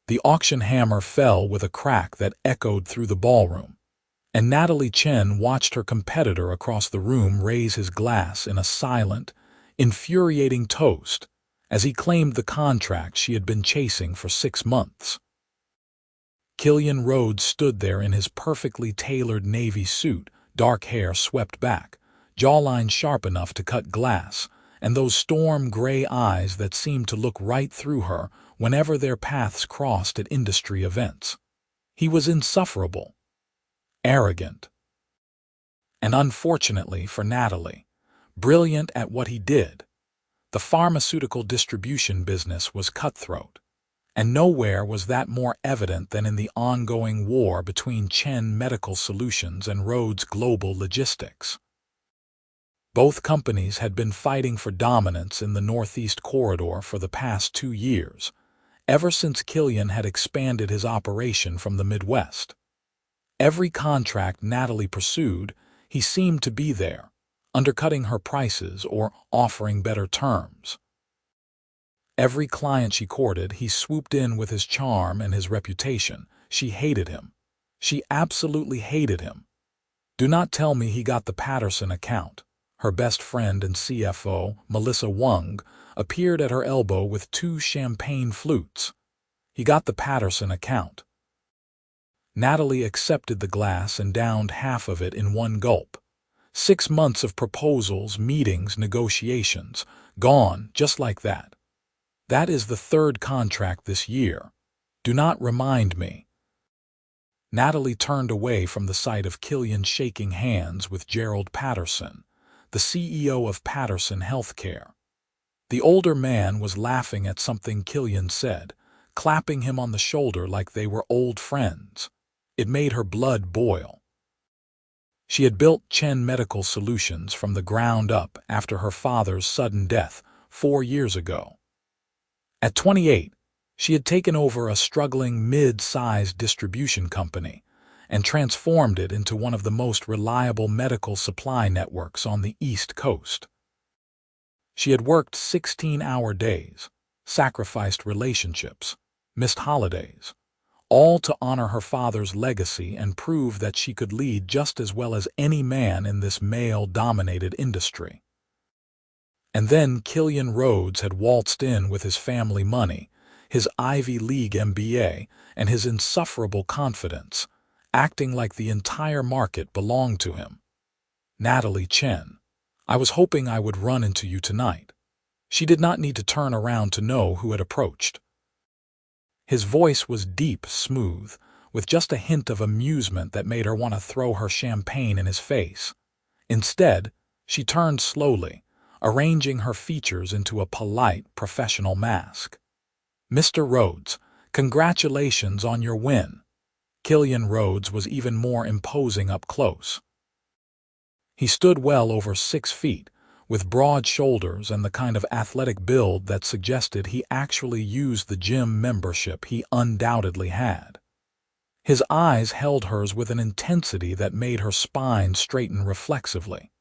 The auction hammer fell with a crack that echoed through the ballroom, and Natalie Chen watched her competitor across the room raise his glass in a silent, infuriating toast as he claimed the contract she had been chasing for 6 months. Killian Rhodes stood there in his perfectly tailored navy suit, dark hair swept back, jawline sharp enough to cut glass, and those storm-gray eyes that seemed to look right through her whenever their paths crossed at industry events. He was insufferable, arrogant, and unfortunately for Natalie, brilliant at what he did. The pharmaceutical distribution business was cutthroat, and nowhere was that more evident than in the ongoing war between Chen Medical Solutions and Rhodes Global Logistics. Both companies had been fighting for dominance in the Northeast Corridor for the past 2 years, ever since Killian had expanded his operation from the Midwest. Every contract Natalie pursued, he seemed to be there, undercutting her prices or offering better terms. Every client she courted, he swooped in with his charm and his reputation. She hated him. She absolutely hated him. Do not tell me he got the Patterson account. Her best friend and CFO, Melissa Wong, appeared at her elbow with 2 champagne flutes. He got the Patterson account. Natalie accepted the glass and downed half of it in one gulp. 6 months of proposals, meetings, negotiations, gone just like that. That is the 3rd contract this year. Do not remind me. Natalie turned away from the sight of Killian shaking hands with Gerald Patterson, the CEO of Patterson Healthcare. The older man was laughing at something Killian said, clapping him on the shoulder like they were old friends. It made her blood boil. She had built Chen Medical Solutions from the ground up after her father's sudden death 4 years ago. At 28, she had taken over a struggling mid-sized distribution company and transformed it into one of the most reliable medical supply networks on the East Coast. She had worked 16-hour days, sacrificed relationships, missed holidays, all to honor her father's legacy and prove that she could lead just as well as any man in this male-dominated industry. And then Killian Rhodes had waltzed in with his family money, his Ivy League MBA, and his insufferable confidence, acting like the entire market belonged to him. Natalie Chen, I was hoping I would run into you tonight. She did not need to turn around to know who had approached. His voice was deep, smooth, with just a hint of amusement that made her want to throw her champagne in his face. Instead, she turned slowly, arranging her features into a polite, professional mask. Mr. Rhodes, congratulations on your win. Killian Rhodes was even more imposing up close. He stood well over 6 feet, with broad shoulders and the kind of athletic build that suggested he actually used the gym membership he undoubtedly had. His eyes held hers with an intensity that made her spine straighten reflexively.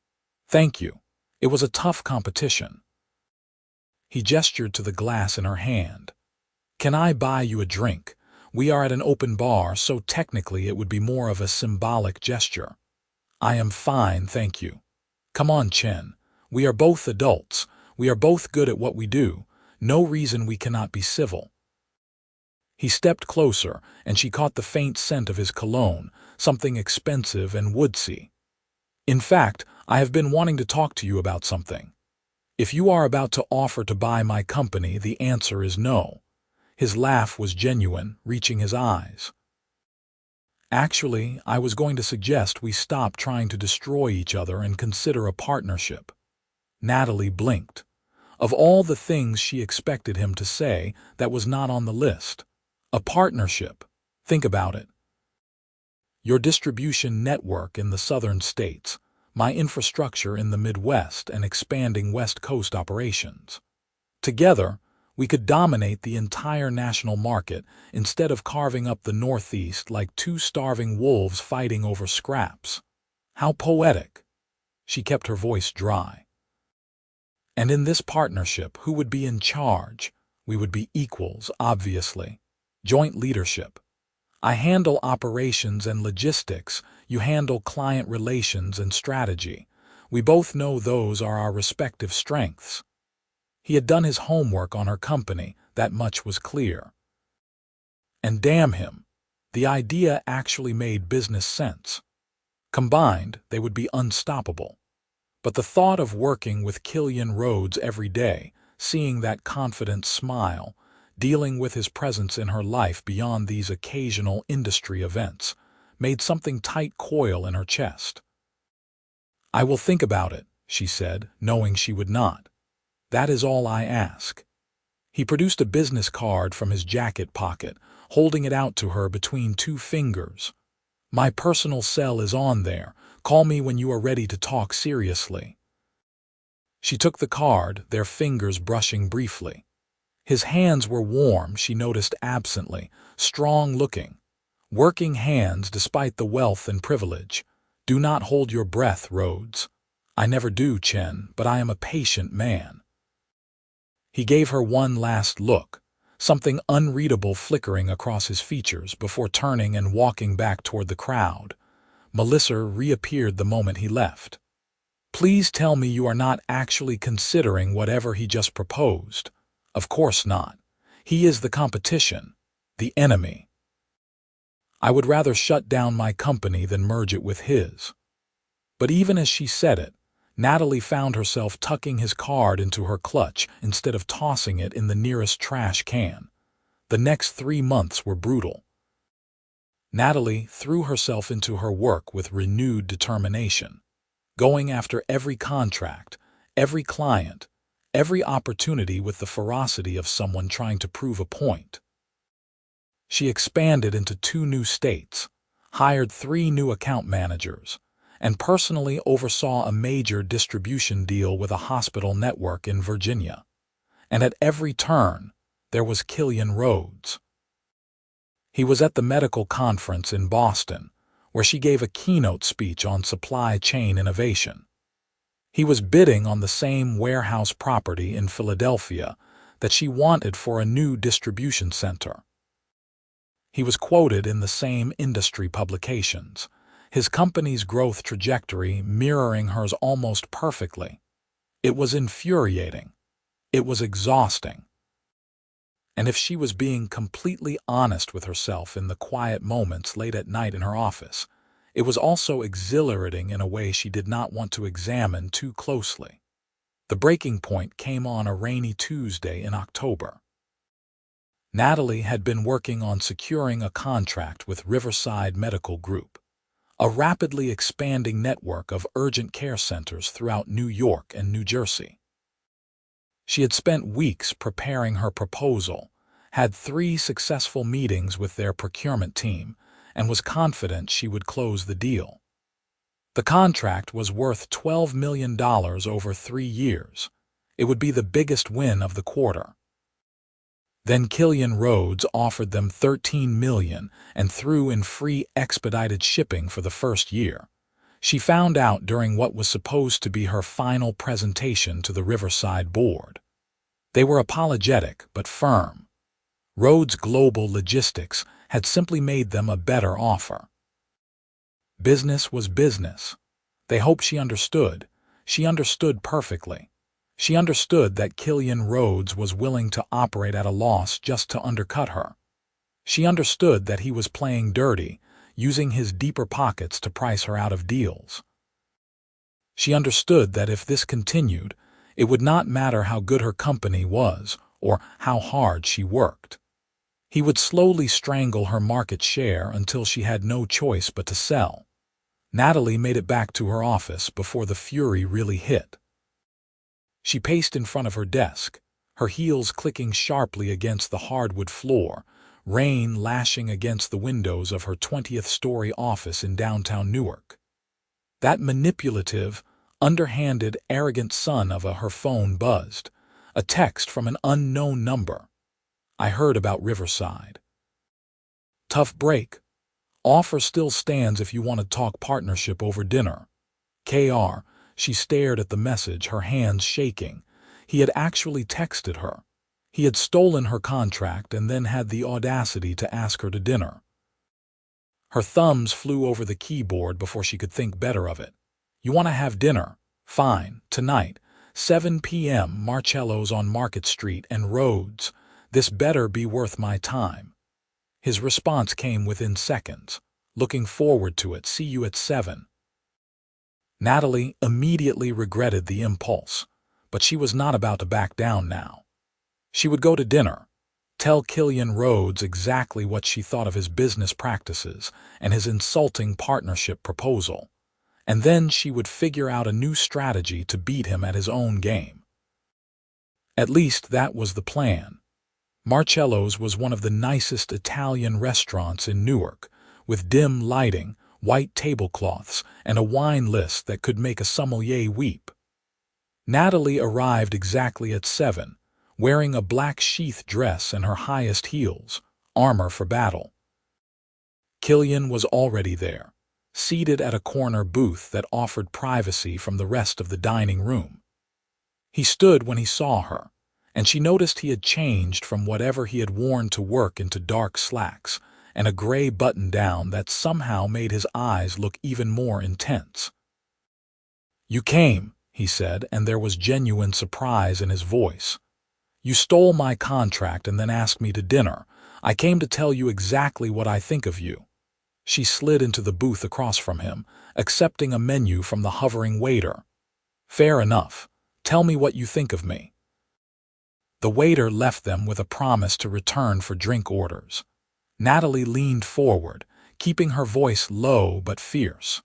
Thank you. It was a tough competition. He gestured to the glass in her hand. Can I buy you a drink? We are at an open bar, so technically it would be more of a symbolic gesture. I am fine, thank you. Come on, Chen. We are both adults. We are both good at what we do. No reason we cannot be civil. He stepped closer, and she caught the faint scent of his cologne, something expensive and woodsy. In fact, I have been wanting to talk to you about something. If you are about to offer to buy my company, the answer is no. His laugh was genuine, reaching his eyes. Actually, I was going to suggest we stop trying to destroy each other and consider a partnership. Natalie blinked. Of all the things she expected him to say, that was not on the list. A partnership. Think about it. Your distribution network in the southern states, my infrastructure in the Midwest and expanding West Coast operations. Together, we could dominate the entire national market instead of carving up the Northeast like 2 starving wolves fighting over scraps. How poetic. She kept her voice dry. And in this partnership, who would be in charge? We would be equals, obviously. Joint leadership. I handle operations and logistics, you handle client relations and strategy. We both know those are our respective strengths. He had done his homework on her company, that much was clear. And damn him, the idea actually made business sense. Combined, they would be unstoppable. But the thought of working with Killian Rhodes every day, seeing that confident smile, dealing with his presence in her life beyond these occasional industry events, made something tight coil in her chest. "I will think about it," she said, knowing she would not. "That is all I ask." He produced a business card from his jacket pocket, holding it out to her between two fingers. "My personal cell is on there. Call me when you are ready to talk seriously." She took the card, their fingers brushing briefly. His hands were warm, she noticed absently, strong-looking. Working hands despite the wealth and privilege. "Do not hold your breath, Rhodes." "I never do, Chen, but I am a patient man." He gave her one last look, something unreadable flickering across his features before turning and walking back toward the crowd. Melissa reappeared the moment he left. "Please tell me you are not actually considering whatever he just proposed." "Of course not. He is the competition, the enemy. I would rather shut down my company than merge it with his." But even as she said it, Natalie found herself tucking his card into her clutch instead of tossing it in the nearest trash can. The next 3 months were brutal. Natalie threw herself into her work with renewed determination, going after every contract, every client, every opportunity with the ferocity of someone trying to prove a point. She expanded into 2 new states, hired 3 new account managers, and personally oversaw a major distribution deal with a hospital network in Virginia. And at every turn, there was Killian Rhodes. He was at the medical conference in Boston, where she gave a keynote speech on supply chain innovation. He was bidding on the same warehouse property in Philadelphia that she wanted for a new distribution center. He was quoted in the same industry publications, his company's growth trajectory mirroring hers almost perfectly. It was infuriating. It was exhausting. And if she was being completely honest with herself in the quiet moments late at night in her office, it was also exhilarating in a way she did not want to examine too closely. The breaking point came on a rainy Tuesday in October. Natalie had been working on securing a contract with Riverside Medical Group, a rapidly expanding network of urgent care centers throughout New York and New Jersey. She had spent weeks preparing her proposal, had 3 successful meetings with their procurement team, and was confident she would close the deal. The contract was worth $12 million over 3 years. It would be the biggest win of the quarter. Then Killian Rhodes offered them $13 million and threw in free expedited shipping for the first year. She found out during what was supposed to be her final presentation to the Riverside board. They were apologetic but firm. Rhodes Global Logistics had simply made them a better offer. Business was business. They hoped she understood. She understood perfectly. She understood that Killian Rhodes was willing to operate at a loss just to undercut her. She understood that he was playing dirty, using his deeper pockets to price her out of deals. She understood that if this continued, it would not matter how good her company was or how hard she worked. He would slowly strangle her market share until she had no choice but to sell. Natalie made it back to her office before the fury really hit. She paced in front of her desk, her heels clicking sharply against the hardwood floor, rain lashing against the windows of her 20th-story office in downtown Newark. That manipulative, underhanded, arrogant son of her phone buzzed, a text from an unknown number. "I heard about Riverside. Tough break. Offer still stands if you want to talk partnership over dinner. Kr." She stared at the message, her hands shaking. He had actually texted her. He had stolen her contract and then had the audacity to ask her to dinner. Her thumbs flew over the keyboard before she could think better of it. You want to have dinner? Fine, tonight, 7 p.m., Marcello's on Market Street and Rhodes. This better be worth my time. His response came within seconds. Looking forward to it. See you at 7. Natalie immediately regretted the impulse, but she was not about to back down now. She would go to dinner, tell Killian Rhodes exactly what she thought of his business practices and his insulting partnership proposal, and then she would figure out a new strategy to beat him at his own game. At least that was the plan. Marcello's was one of the nicest Italian restaurants in Newark, with dim lighting, white tablecloths, and a wine list that could make a sommelier weep. Natalie arrived exactly at 7, wearing a black sheath dress and her highest heels, armor for battle. Killian was already there, seated at a corner booth that offered privacy from the rest of the dining room. He stood when he saw her, and she noticed he had changed from whatever he had worn to work into dark slacks and a gray button-down that somehow made his eyes look even more intense. "You came," he said, and there was genuine surprise in his voice. "You stole my contract and then asked me to dinner. I came to tell you exactly what I think of you." She slid into the booth across from him, accepting a menu from the hovering waiter. "Fair enough. Tell me what you think of me." The waiter left them with a promise to return for drink orders. Natalie leaned forward, keeping her voice low but fierce.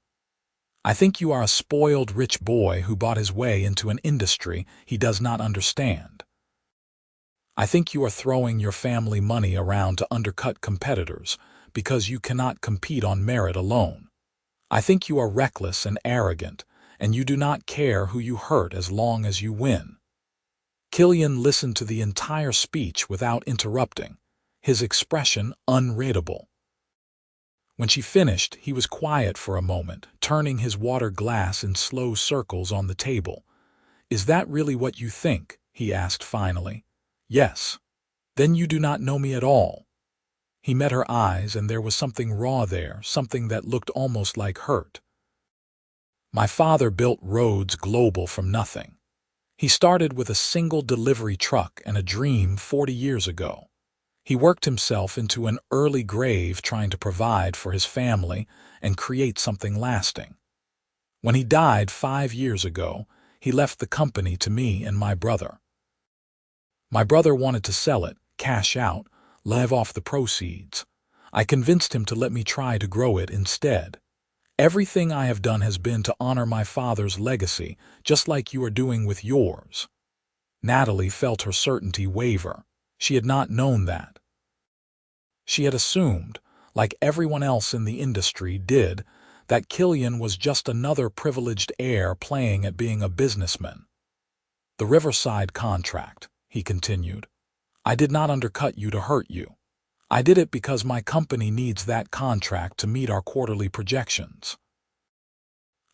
"I think you are a spoiled rich boy who bought his way into an industry he does not understand. I think you are throwing your family money around to undercut competitors because you cannot compete on merit alone. I think you are reckless and arrogant, and you do not care who you hurt as long as you win." Killian listened to the entire speech without interrupting, his expression unreadable. When she finished, he was quiet for a moment, turning his water glass in slow circles on the table. "Is that really what you think?" he asked finally. "Yes. Then you do not know me at all." He met her eyes, and there was something raw there, something that looked almost like hurt. "My father built Rhodes Global from nothing. He started with a single delivery truck and a dream 40 years ago. He worked himself into an early grave trying to provide for his family and create something lasting. When he died 5 years ago, he left the company to me and my brother. My brother wanted to sell it, cash out, live off the proceeds. I convinced him to let me try to grow it instead. Everything I have done has been to honor my father's legacy, just like you are doing with yours." Natalie felt her certainty waver. She had not known that. She had assumed, like everyone else in the industry did, that Killian was just another privileged heir playing at being a businessman. "The Riverside contract," he continued. "I did not undercut you to hurt you. I did it because my company needs that contract to meet our quarterly projections.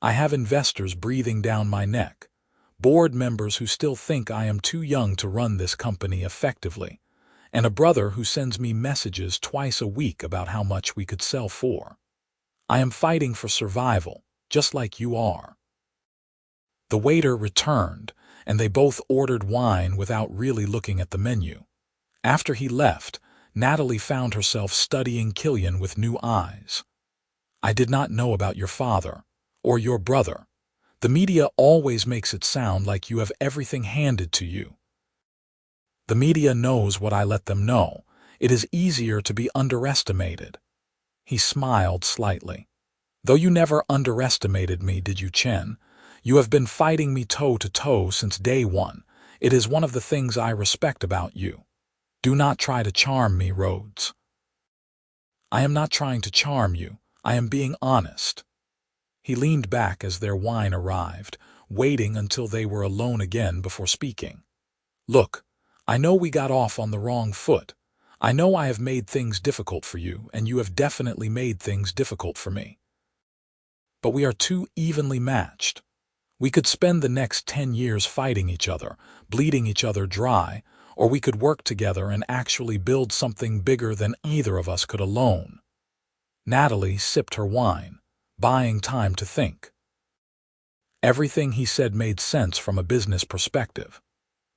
I have investors breathing down my neck, board members who still think I am too young to run this company effectively, and a brother who sends me messages twice a week about how much we could sell for. I am fighting for survival, just like you are." The waiter returned, and they both ordered wine without really looking at the menu. After he left, Natalie found herself studying Killian with new eyes. "I did not know about your father, or your brother. The media always makes it sound like you have everything handed to you." "The media knows what I let them know. It is easier to be underestimated." He smiled slightly. "Though you never underestimated me, did you, Chen? You have been fighting me toe-to-toe since day one. It is one of the things I respect about you. Do not try to charm me, Rhodes." "I am not trying to charm you. I am being honest." He leaned back as their wine arrived, waiting until they were alone again before speaking. "Look, I know we got off on the wrong foot. I know I have made things difficult for you, and you have definitely made things difficult for me. But we are too evenly matched. We could spend the next 10 years fighting each other, bleeding each other dry, or we could work together and actually build something bigger than either of us could alone. Natalie sipped her wine, buying time to think. Everything he said made sense from a business perspective.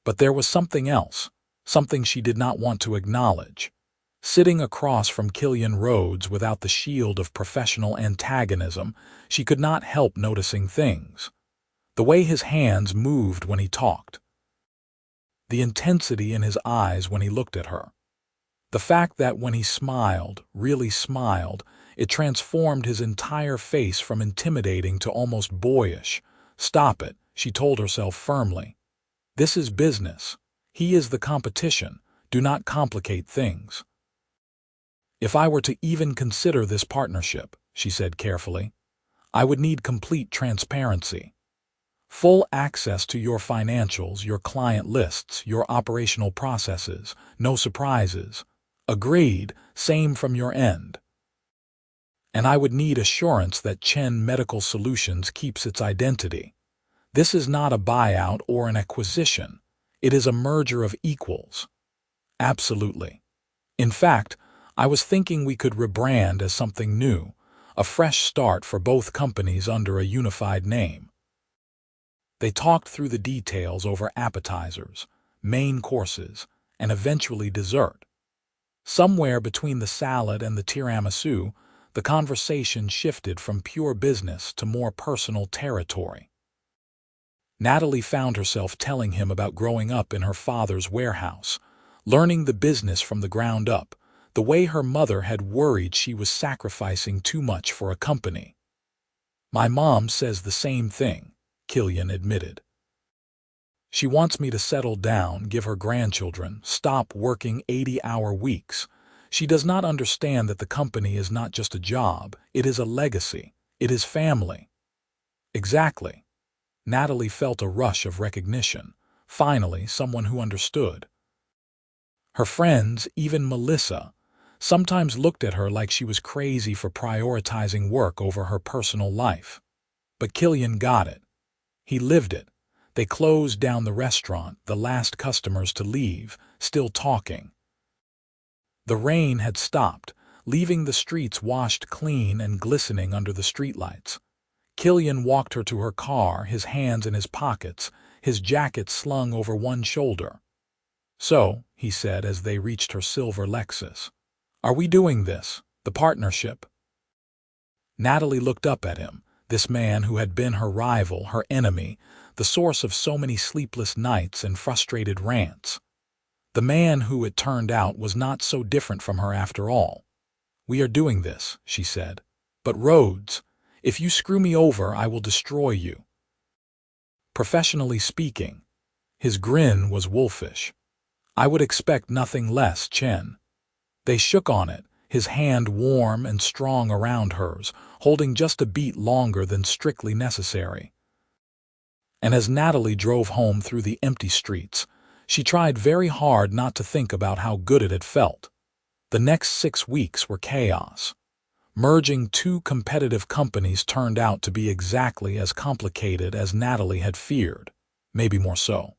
But there was something else, something she did not want to acknowledge. Sitting across from Killian Rhodes without the shield of professional antagonism, she could not help noticing things. The way his hands moved when he talked. The intensity in his eyes when he looked at her. The fact that when he smiled, really smiled, it transformed his entire face from intimidating to almost boyish. Stop it, she told herself firmly. This is business. He is the competition. Do not complicate things. If I were to even consider this partnership, she said carefully, I would need complete transparency. Full access to your financials, your client lists, your operational processes, no surprises. Agreed, same from your end. And I would need assurance that Chen Medical Solutions keeps its identity. This is not a buyout or an acquisition. It is a merger of equals. Absolutely. In fact, I was thinking we could rebrand as something new, a fresh start for both companies under a unified name. They talked through the details over appetizers, main courses, and eventually dessert. Somewhere between the salad and the tiramisu, the conversation shifted from pure business to more personal territory. Natalie found herself telling him about growing up in her father's warehouse, learning the business from the ground up, the way her mother had worried she was sacrificing too much for a company. My mom says the same thing, Killian admitted. She wants me to settle down, give her grandchildren, stop working 80-hour weeks. She does not understand that the company is not just a job, it is a legacy, it is family. Exactly. Natalie felt a rush of recognition, finally someone who understood. Her friends, even Melissa, sometimes looked at her like she was crazy for prioritizing work over her personal life. But Killian got it. He lived it. They closed down the restaurant, the last customers to leave, still talking. The rain had stopped, leaving the streets washed clean and glistening under the streetlights. Killian walked her to her car, his hands in his pockets, his jacket slung over one shoulder. So, he said as they reached her silver Lexus, are we doing this, the partnership? Natalie looked up at him, this man who had been her rival, her enemy, the source of so many sleepless nights and frustrated rants. The man who, it turned out, was not so different from her after all. We are doing this, she said. But Rhodes, if you screw me over, I will destroy you. Professionally speaking, his grin was wolfish. I would expect nothing less, Chen. They shook on it, his hand warm and strong around hers, holding just a beat longer than strictly necessary. And as Natalie drove home through the empty streets, she tried very hard not to think about how good it had felt. The next 6 weeks were chaos. Merging two competitive companies turned out to be exactly as complicated as Natalie had feared, maybe more so.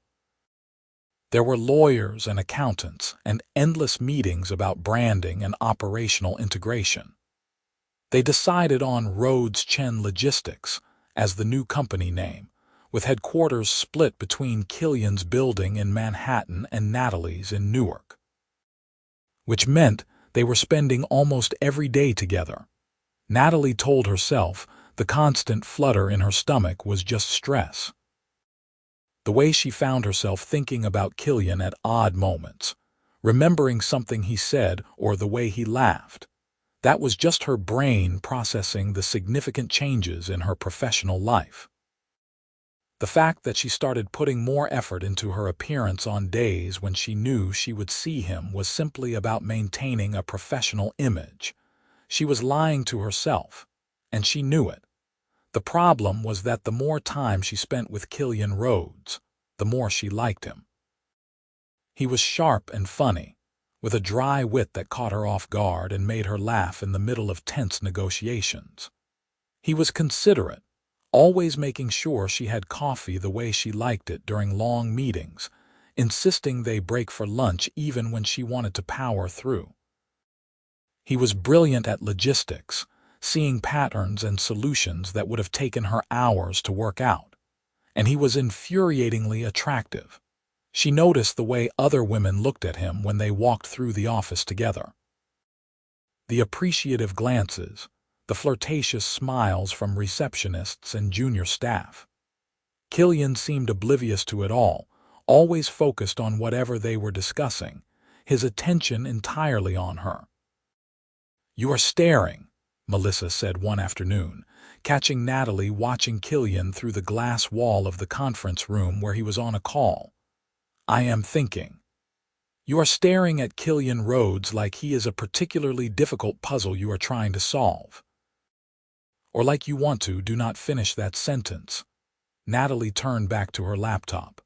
There were lawyers and accountants and endless meetings about branding and operational integration. They decided on Rhodes Chen Logistics as the new company name, with headquarters split between Killian's building in Manhattan and Natalie's in Newark. Which meant they were spending almost every day together. Natalie told herself the constant flutter in her stomach was just stress. The way she found herself thinking about Killian at odd moments, remembering something he said or the way he laughed, that was just her brain processing the significant changes in her professional life. The fact that she started putting more effort into her appearance on days when she knew she would see him was simply about maintaining a professional image. She was lying to herself, and she knew it. The problem was that the more time she spent with Killian Rhodes, the more she liked him. He was sharp and funny, with a dry wit that caught her off guard and made her laugh in the middle of tense negotiations. He was considerate, always making sure she had coffee the way she liked it during long meetings, insisting they break for lunch even when she wanted to power through. He was brilliant at logistics, seeing patterns and solutions that would have taken her hours to work out. And he was infuriatingly attractive. She noticed the way other women looked at him when they walked through the office together. The appreciative glances, the flirtatious smiles from receptionists and junior staff. Killian seemed oblivious to it all, always focused on whatever they were discussing, his attention entirely on her. "You are staring," Melissa said one afternoon, catching Natalie watching Killian through the glass wall of the conference room where he was on a call. "I am thinking. You are staring at Killian Rhodes like he is a particularly difficult puzzle you are trying to solve. Or like you want to. Do not finish that sentence." Natalie turned back to her laptop.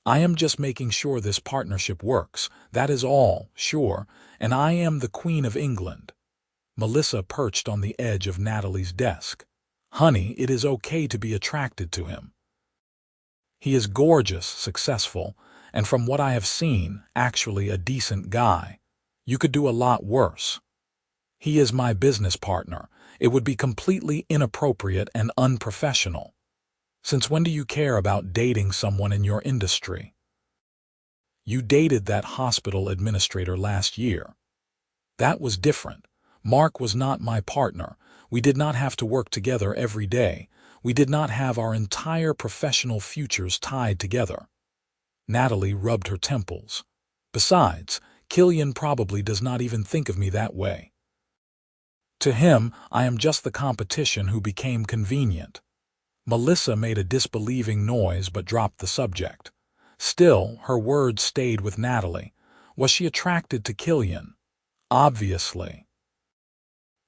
"I am just making sure this partnership works, that is all, sure, and I am the Queen of England." Melissa perched on the edge of Natalie's desk. "Honey, it is okay to be attracted to him. He is gorgeous, successful, and from what I have seen, actually a decent guy. You could do a lot worse. He is my business partner. It would be completely inappropriate and unprofessional. Since when do you care about dating someone in your industry? You dated that hospital administrator last year. That was different. Mark was not my partner. We did not have to work together every day. We did not have our entire professional futures tied together." Natalie rubbed her temples. "Besides, Killian probably does not even think of me that way. To him, I am just the competition who became convenient." Melissa made a disbelieving noise but dropped the subject. Still, her words stayed with Natalie. Was she attracted to Killian? Obviously.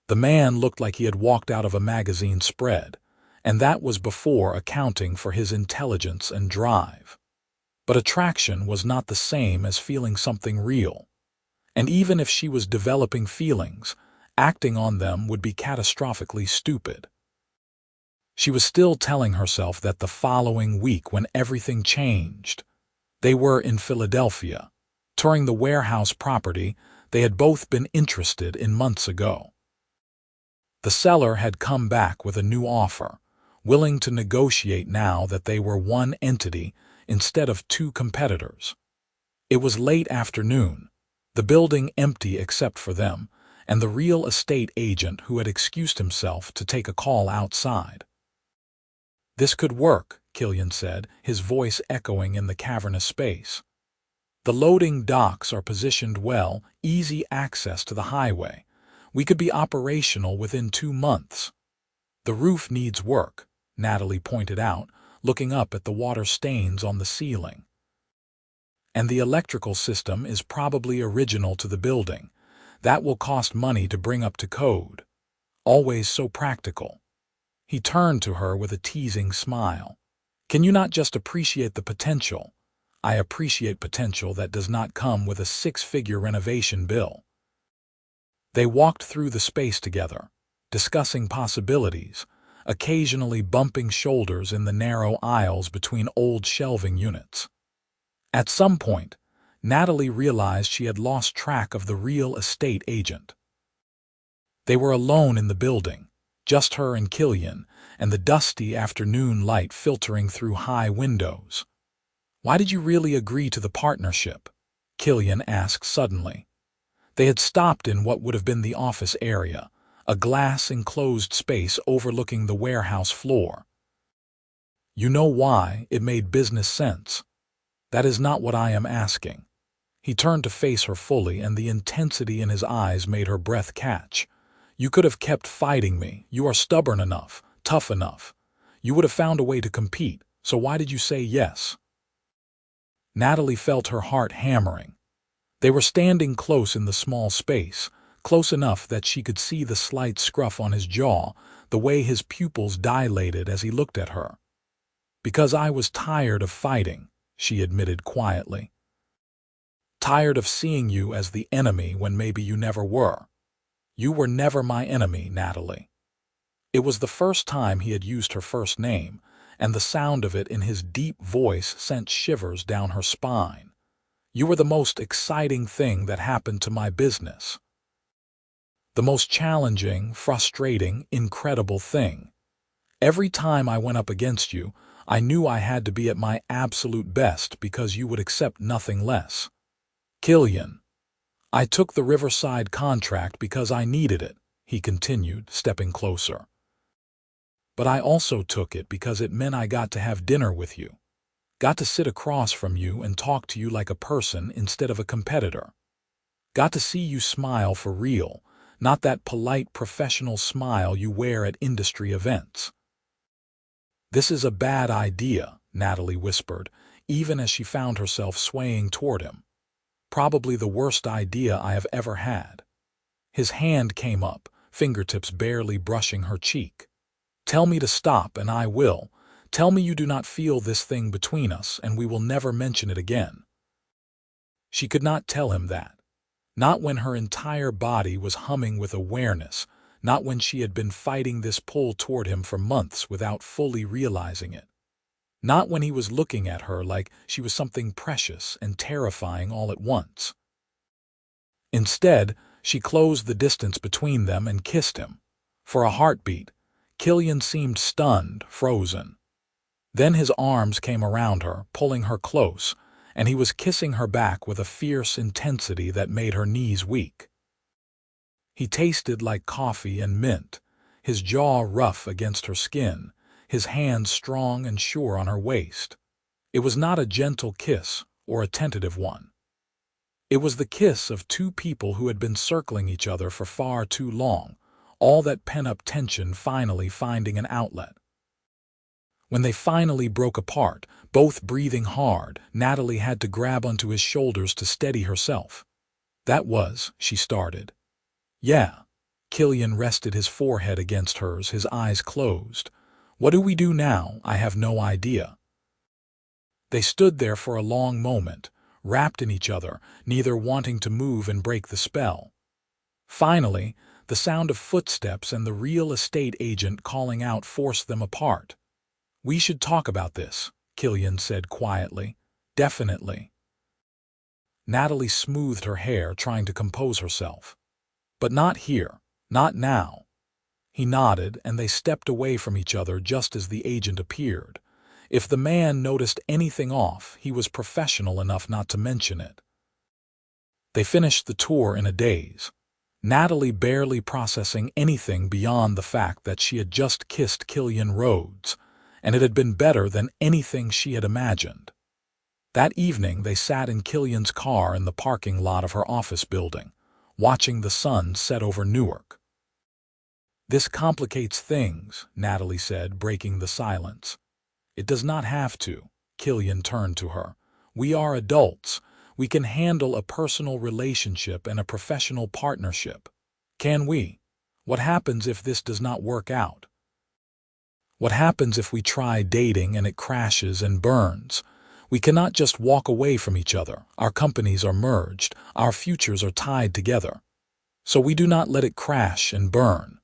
The man looked like he had walked out of a magazine spread, and that was before accounting for his intelligence and drive. But attraction was not the same as feeling something real. And even if she was developing feelings, acting on them would be catastrophically stupid. She was still telling herself that the following week when everything changed. They were in Philadelphia, touring the warehouse property they had both been interested in months ago. The seller had come back with a new offer, willing to negotiate now that they were one entity instead of two competitors. It was late afternoon, the building empty except for them, and the real estate agent who had excused himself to take a call outside. "This could work," Killian said, his voice echoing in the cavernous space. "The loading docks are positioned well, easy access to the highway. We could be operational within 2 months. The roof needs work," Natalie pointed out, looking up at the water stains on the ceiling. "And the electrical system is probably original to the building. That will cost money to bring up to code." Always so practical. He turned to her with a teasing smile. "Can you not just appreciate the potential?" "I appreciate potential that does not come with a 6-figure renovation bill." They walked through the space together, discussing possibilities, occasionally bumping shoulders in the narrow aisles between old shelving units. At some point, Natalie realized she had lost track of the real estate agent. They were alone in the building, just her and Killian, and the dusty afternoon light filtering through high windows. "Why did you really agree to the partnership?" Killian asked suddenly. They had stopped in what would have been the office area, a glass-enclosed space overlooking the warehouse floor. "You know why, it made business sense." "That is not what I am asking." He turned to face her fully, and the intensity in his eyes made her breath catch. "You could have kept fighting me. You are stubborn enough, tough enough. You would have found a way to compete, so why did you say yes?" Natalie felt her heart hammering. They were standing close in the small space, close enough that she could see the slight scruff on his jaw, the way his pupils dilated as he looked at her. "Because I was tired of fighting," she admitted quietly. "Tired of seeing you as the enemy when maybe you never were." "You were never my enemy, Natalie." It was the first time he had used her first name, and the sound of it in his deep voice sent shivers down her spine. You were the most exciting thing that happened to my business. The most challenging, frustrating, incredible thing. Every time I went up against you, I knew I had to be at my absolute best because you would accept nothing less. Killian, I took the Riverside contract because I needed it, he continued, stepping closer. But I also took it because it meant I got to have dinner with you. Got to sit across from you and talk to you like a person instead of a competitor. Got to see you smile for real, not that polite professional smile you wear at industry events. This is a bad idea, Natalie whispered, even as she found herself swaying toward him. Probably the worst idea I have ever had. His hand came up, fingertips barely brushing her cheek. Tell me to stop and I will. Tell me you do not feel this thing between us and we will never mention it again. She could not tell him that. Not when her entire body was humming with awareness, not when she had been fighting this pull toward him for months without fully realizing it. Not when he was looking at her like she was something precious and terrifying all at once. Instead, she closed the distance between them and kissed him. For a heartbeat, Killian seemed stunned, frozen. Then his arms came around her, pulling her close, and he was kissing her back with a fierce intensity that made her knees weak. He tasted like coffee and mint, his jaw rough against her skin, his hands strong and sure on her waist. It was not a gentle kiss or a tentative one. It was the kiss of two people who had been circling each other for far too long, all that pent-up tension finally finding an outlet. When they finally broke apart, both breathing hard, Natalie had to grab onto his shoulders to steady herself. That was, she started. Yeah. Killian rested his forehead against hers, his eyes closed. What do we do now? I have no idea. They stood there for a long moment, wrapped in each other, neither wanting to move and break the spell. Finally, the sound of footsteps and the real estate agent calling out forced them apart. We should talk about this, Killian said quietly. Definitely. Natalie smoothed her hair, trying to compose herself. But not here, not now. He nodded, and they stepped away from each other just as the agent appeared. If the man noticed anything off, he was professional enough not to mention it. They finished the tour in a daze, Natalie barely processing anything beyond the fact that she had just kissed Killian Rhodes, and it had been better than anything she had imagined. That evening they sat in Killian's car in the parking lot of her office building, watching the sun set over Newark. This complicates things, Natalie said, breaking the silence. It does not have to. Killian turned to her. We are adults. We can handle a personal relationship and a professional partnership. Can we? What happens if this does not work out? What happens if we try dating and it crashes and burns? We cannot just walk away from each other. Our companies are merged. Our futures are tied together. So we do not let it crash and burn.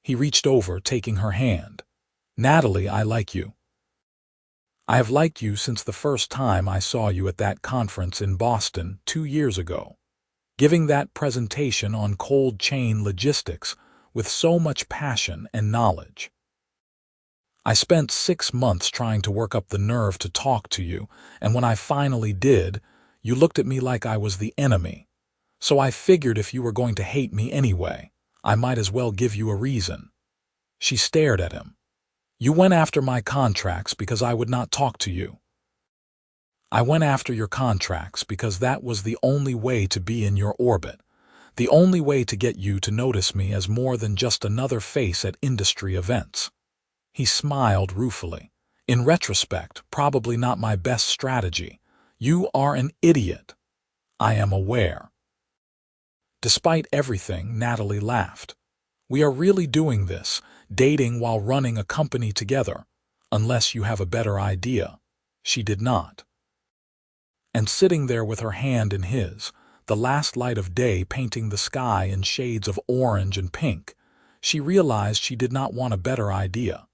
He reached over, taking her hand. Natalie, I like you. I have liked you since the first time I saw you at that conference in Boston 2 years ago, giving that presentation on cold chain logistics with so much passion and knowledge. I spent 6 months trying to work up the nerve to talk to you, and when I finally did, you looked at me like I was the enemy. So I figured if you were going to hate me anyway, I might as well give you a reason. She stared at him. You went after my contracts because I would not talk to you. I went after your contracts because that was the only way to be in your orbit, the only way to get you to notice me as more than just another face at industry events. He smiled ruefully. In retrospect, probably not my best strategy. You are an idiot. I am aware. Despite everything, Natalie laughed. We are really doing this, dating while running a company together, unless you have a better idea. She did not. And sitting there with her hand in his, the last light of day painting the sky in shades of orange and pink, she realized she did not want a better idea.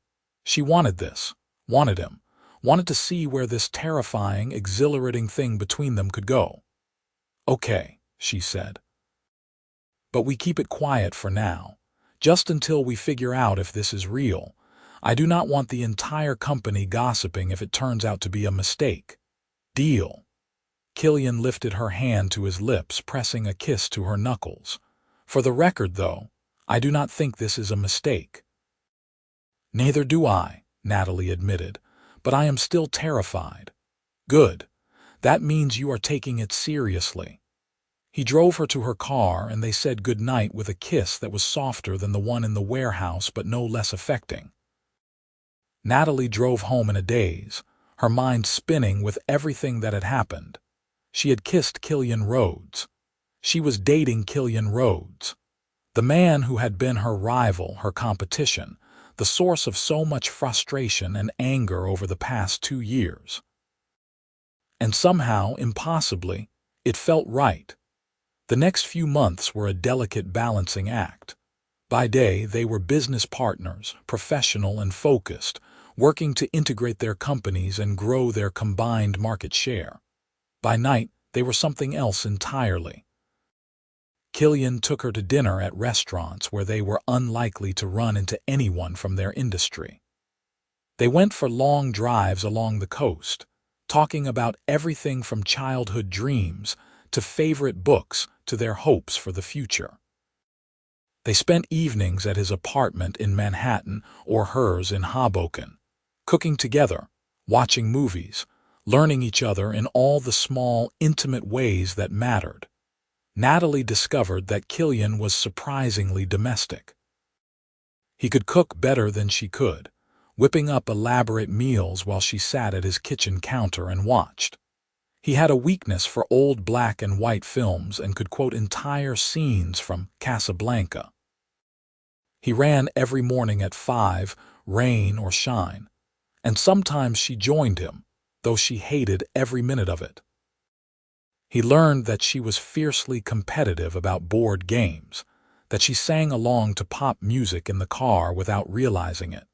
She wanted this, wanted him, wanted to see where this terrifying, exhilarating thing between them could go. "Okay," she said. "But we keep it quiet for now, just until we figure out if this is real. I do not want the entire company gossiping if it turns out to be a mistake. Deal?" Killian lifted her hand to his lips, pressing a kiss to her knuckles. "For the record, though, I do not think this is a mistake." "Neither do I," Natalie admitted, "but I am still terrified." "Good. That means you are taking it seriously." He drove her to her car, and they said goodnight with a kiss that was softer than the one in the warehouse but no less affecting. Natalie drove home in a daze, her mind spinning with everything that had happened. She had kissed Killian Rhodes. She was dating Killian Rhodes, the man who had been her rival, her competition, the source of so much frustration and anger over the past 2 years. And somehow, impossibly, it felt right. The next few months were a delicate balancing act. By day, they were business partners, professional and focused, working to integrate their companies and grow their combined market share. By night, they were something else entirely. Killian took her to dinner at restaurants where they were unlikely to run into anyone from their industry. They went for long drives along the coast, talking about everything from childhood dreams to favorite books to their hopes for the future. They spent evenings at his apartment in Manhattan or hers in Hoboken, cooking together, watching movies, learning each other in all the small, intimate ways that mattered. Natalie discovered that Killian was surprisingly domestic. He could cook better than she could, whipping up elaborate meals while she sat at his kitchen counter and watched. He had a weakness for old black and white films and could quote entire scenes from Casablanca. He ran every morning at 5, rain or shine, and sometimes she joined him, though she hated every minute of it. He learned that she was fiercely competitive about board games, that she sang along to pop music in the car without realizing it,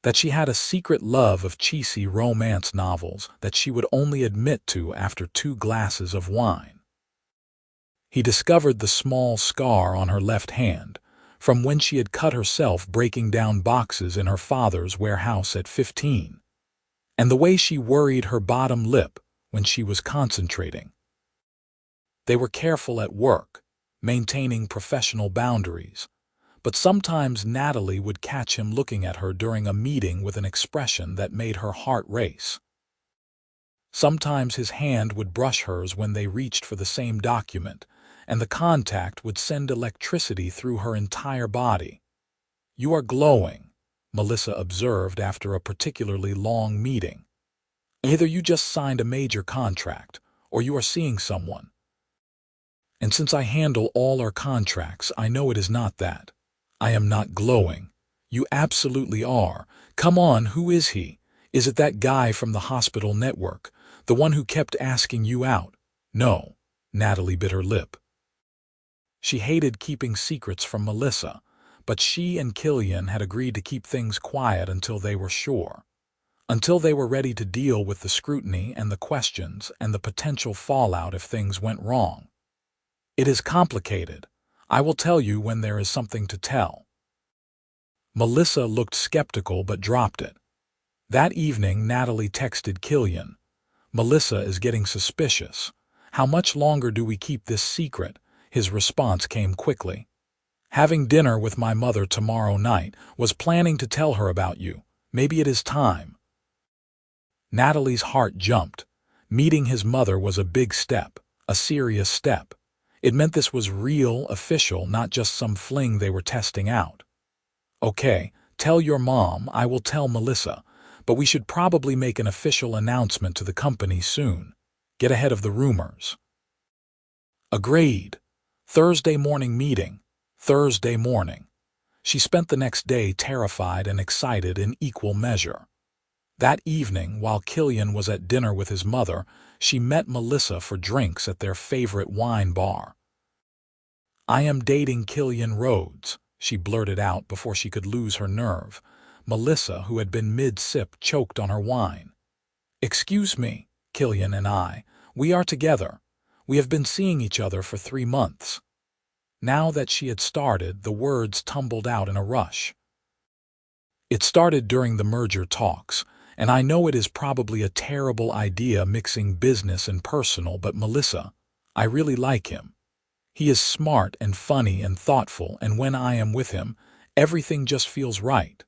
that she had a secret love of cheesy romance novels that she would only admit to after 2 glasses of wine. He discovered the small scar on her left hand, from when she had cut herself breaking down boxes in her father's warehouse at 15, and the way she worried her bottom lip when she was concentrating. They were careful at work, maintaining professional boundaries, but sometimes Natalie would catch him looking at her during a meeting with an expression that made her heart race. Sometimes his hand would brush hers when they reached for the same document, and the contact would send electricity through her entire body. "You are glowing," Melissa observed after a particularly long meeting. "Either you just signed a major contract, or you are seeing someone. And since I handle all our contracts, I know it is not that. I am not glowing. You absolutely are. Come on, who is he? Is it that guy from the hospital network, the one who kept asking you out?" "No," Natalie bit her lip. She hated keeping secrets from Melissa, but she and Killian had agreed to keep things quiet until they were sure, until they were ready to deal with the scrutiny and the questions and the potential fallout if things went wrong. "It is complicated. I will tell you when there is something to tell." Melissa looked skeptical but dropped it. That evening, Natalie texted Killian, "Melissa is getting suspicious. How much longer do we keep this secret?" His response came quickly. "Having dinner with my mother tomorrow night. Was planning to tell her about you. Maybe it is time." Natalie's heart jumped. Meeting his mother was a big step, a serious step. It meant this was real, official, not just some fling they were testing out. "Okay, tell your mom, I will tell Melissa, but we should probably make an official announcement to the company soon. Get ahead of the rumors." Agreed. Thursday morning meeting. Thursday morning. She spent the next day terrified and excited in equal measure. That evening, while Killian was at dinner with his mother, she met Melissa for drinks at their favorite wine bar. "I am dating Killian Rhodes," she blurted out before she could lose her nerve. Melissa, who had been mid-sip, choked on her wine. "Excuse me, Killian and I. We are together. We have been seeing each other for 3 months. Now that she had started, the words tumbled out in a rush. It started during the merger talks, and I know it is probably a terrible idea mixing business and personal, but Melissa, I really like him. He is smart and funny and thoughtful, and when I am with him, everything just feels right.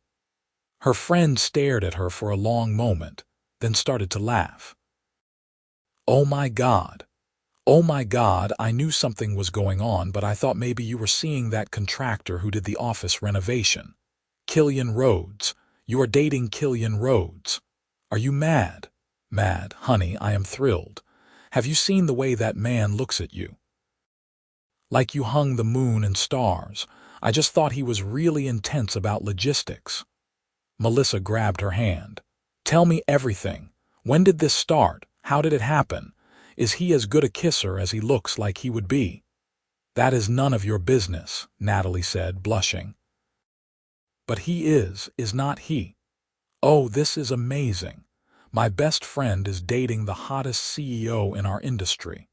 Her friend stared at her for a long moment, then started to laugh. Oh my God. Oh my God, I knew something was going on, but I thought maybe you were seeing that contractor who did the office renovation. Killian Rhodes. You are dating Killian Rhodes. Are you mad? Mad, honey, I am thrilled. Have you seen the way that man looks at you? Like you hung the moon and stars. I just thought he was really intense about logistics. Melissa grabbed her hand. Tell me everything. When did this start? How did it happen? Is he as good a kisser as he looks like he would be? That is none of your business, Natalie said, blushing. But he is not he? Oh, this is amazing. My best friend is dating the hottest CEO in our industry.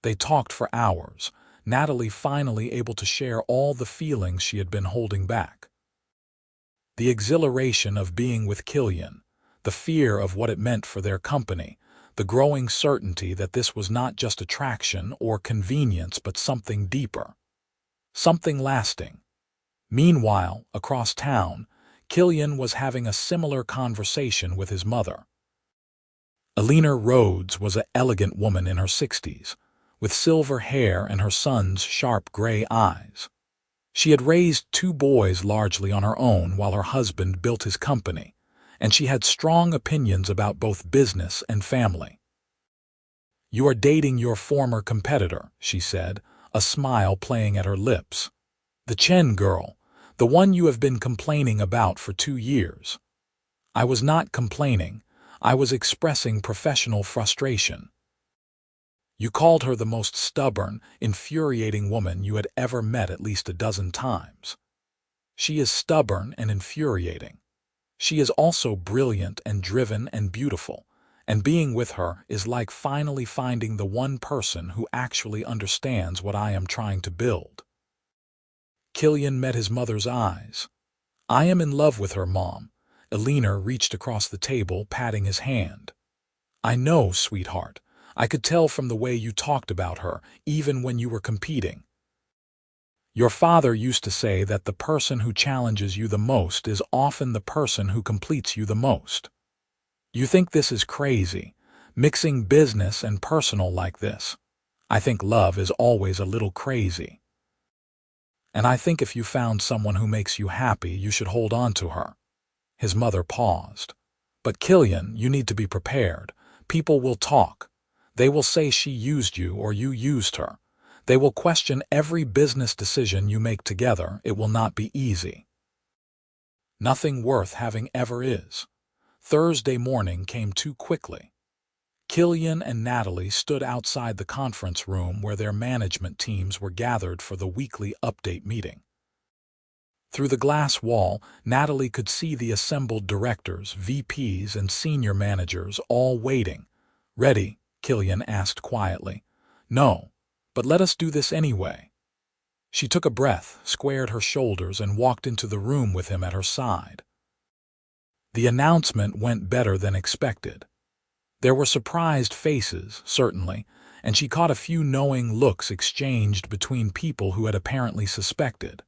They talked for hours, Natalie finally able to share all the feelings she had been holding back. The exhilaration of being with Killian, the fear of what it meant for their company, the growing certainty that this was not just attraction or convenience but something deeper, something lasting. Meanwhile, across town, Killian was having a similar conversation with his mother. Killian Rhodes was an elegant woman in her 60s, with silver hair and her son's sharp gray eyes. She had raised 2 boys largely on her own while her husband built his company, and she had strong opinions about both business and family. You are dating your former competitor, she said, a smile playing at her lips. The Chen girl, the one you have been complaining about for 2 years. I was not complaining, I was expressing professional frustration. You called her the most stubborn, infuriating woman you had ever met at least a dozen times. She is stubborn and infuriating. She is also brilliant and driven and beautiful, and being with her is like finally finding the one person who actually understands what I am trying to build. Killian met his mother's eyes. I am in love with her, Mom. Elena reached across the table, patting his hand. I know, sweetheart. I could tell from the way you talked about her, even when you were competing. Your father used to say that the person who challenges you the most is often the person who completes you the most. You think this is crazy, mixing business and personal like this. I think love is always a little crazy. And I think if you found someone who makes you happy, you should hold on to her. His mother paused. But Killian, you need to be prepared. People will talk. They will say she used you or you used her. They will question every business decision you make together. It will not be easy. Nothing worth having ever is. Thursday morning came too quickly. Killian and Natalie stood outside the conference room where their management teams were gathered for the weekly update meeting. Through the glass wall, Natalie could see the assembled directors, VPs, and senior managers all waiting. Ready? Killian asked quietly. No, but let us do this anyway. She took a breath, squared her shoulders, and walked into the room with him at her side. The announcement went better than expected. There were surprised faces, certainly, and she caught a few knowing looks exchanged between people who had apparently suspected.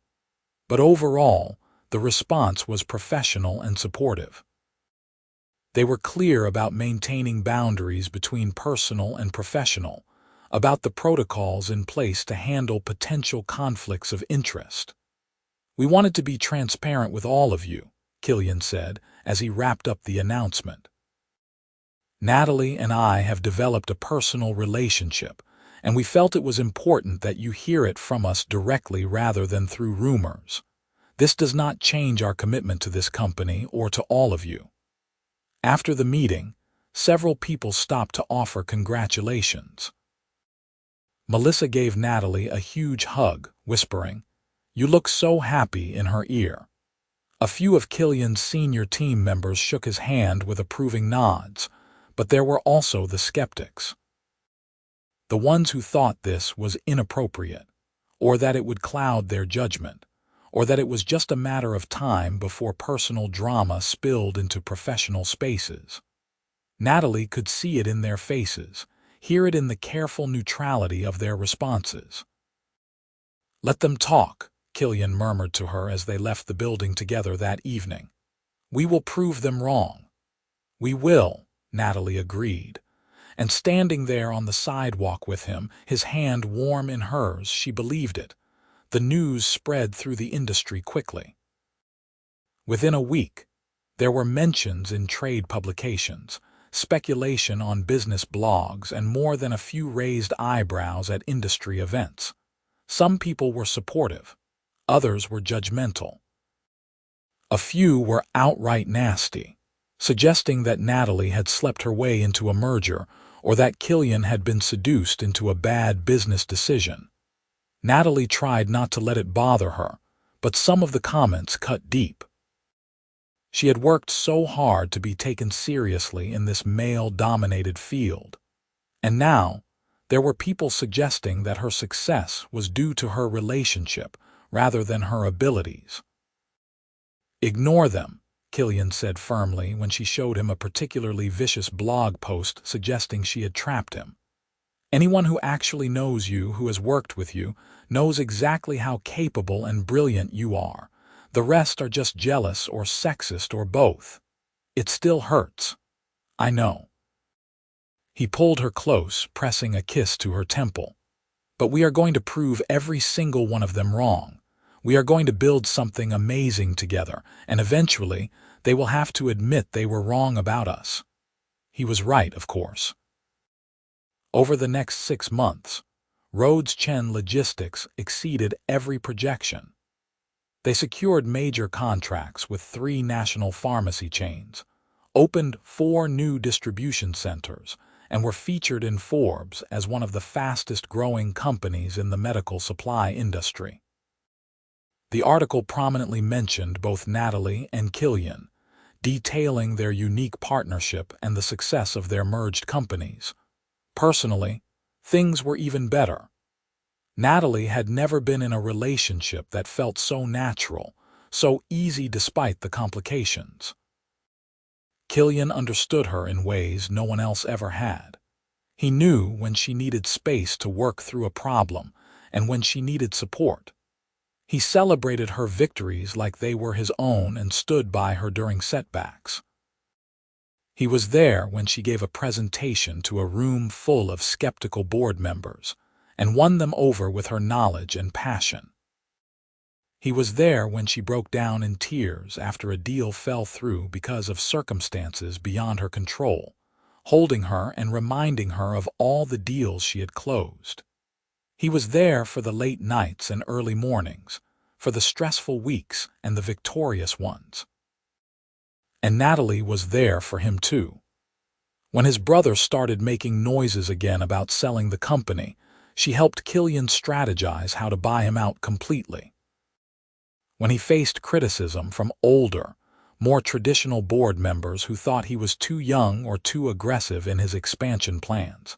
But overall, the response was professional and supportive. They were clear about maintaining boundaries between personal and professional, about the protocols in place to handle potential conflicts of interest. We wanted to be transparent with all of you, Killian said as he wrapped up the announcement. Natalie and I have developed a personal relationship, and we felt it was important that you hear it from us directly rather than through rumors. This does not change our commitment to this company or to all of you. After the meeting, several people stopped to offer congratulations. Melissa gave Natalie a huge hug, whispering, "You look so happy," in her ear. A few of Killian's senior team members shook his hand with approving nods, but there were also the skeptics. the ones who thought this was inappropriate, or that it would cloud their judgment, or that it was just a matter of time before personal drama spilled into professional spaces. Natalie could see it in their faces, hear it in the careful neutrality of their responses. "Let them talk," Killian murmured to her as they left the building together that evening. "We will prove them wrong." "We will," Natalie agreed. And standing there on the sidewalk with him, his hand warm in hers, she believed it. The news spread through the industry quickly. Within a week, there were mentions in trade publications, speculation on business blogs, and more than a few raised eyebrows at industry events. Some people were supportive, others were judgmental. A few were outright nasty, suggesting that Natalie had slept her way into a merger or that Killian had been seduced into a bad business decision. Natalie tried not to let it bother her, but some of the comments cut deep. She had worked so hard to be taken seriously in this male-dominated field, and now there were people suggesting that her success was due to her relationship rather than her abilities. "Ignore them," Killian said firmly when she showed him a particularly vicious blog post suggesting she had trapped him. "Anyone who actually knows you, who has worked with you, knows exactly how capable and brilliant you are. The rest are just jealous or sexist or both. It still hurts. I know." He pulled her close, pressing a kiss to her temple. "But we are going to prove every single one of them wrong. We are going to build something amazing together, and eventually they will have to admit they were wrong about us." He was right, of course. Over the next 6 months, Rhodes Chen Logistics exceeded every projection. They secured major contracts with 3 national pharmacy chains, opened 4 new distribution centers, and were featured in Forbes as one of the fastest-growing companies in the medical supply industry. The article prominently mentioned both Natalie and Killian, detailing their unique partnership and the success of their merged companies. Personally, things were even better. Natalie had never been in a relationship that felt so natural, so easy despite the complications. Killian understood her in ways no one else ever had. He knew when she needed space to work through a problem and when she needed support. He celebrated her victories like they were his own and stood by her during setbacks. He was there when she gave a presentation to a room full of skeptical board members and won them over with her knowledge and passion. He was there when she broke down in tears after a deal fell through because of circumstances beyond her control, holding her and reminding her of all the deals she had closed. He was there for the late nights and early mornings, for the stressful weeks and the victorious ones. And Natalie was there for him too. When his brother started making noises again about selling the company, she helped Killian strategize how to buy him out completely. When he faced criticism from older, more traditional board members who thought he was too young or too aggressive in his expansion plans,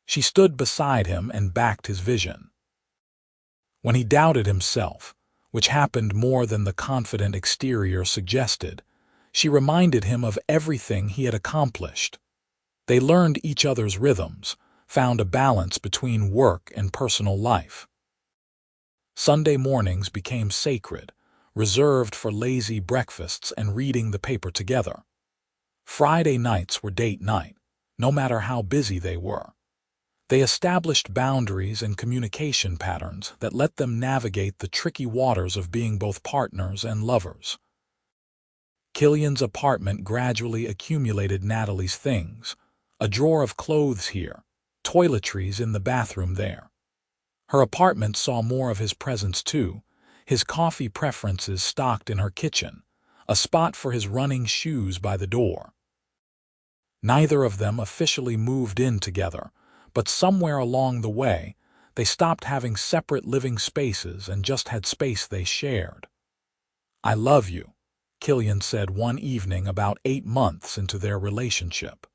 she stood beside him and backed his vision. When he doubted himself, which happened more than the confident exterior suggested, she reminded him of everything he had accomplished. They learned each other's rhythms, found a balance between work and personal life. Sunday mornings became sacred, reserved for lazy breakfasts and reading the paper together. Friday nights were date night, no matter how busy they were. They established boundaries and communication patterns that let them navigate the tricky waters of being both partners and lovers. Killian's apartment gradually accumulated Natalie's things, a drawer of clothes here, toiletries in the bathroom there. Her apartment saw more of his presence too, his coffee preferences stocked in her kitchen, a spot for his running shoes by the door. Neither of them officially moved in together, but somewhere along the way, they stopped having separate living spaces and just had space they shared. "I love you," Killian said one evening about 8 months into their relationship.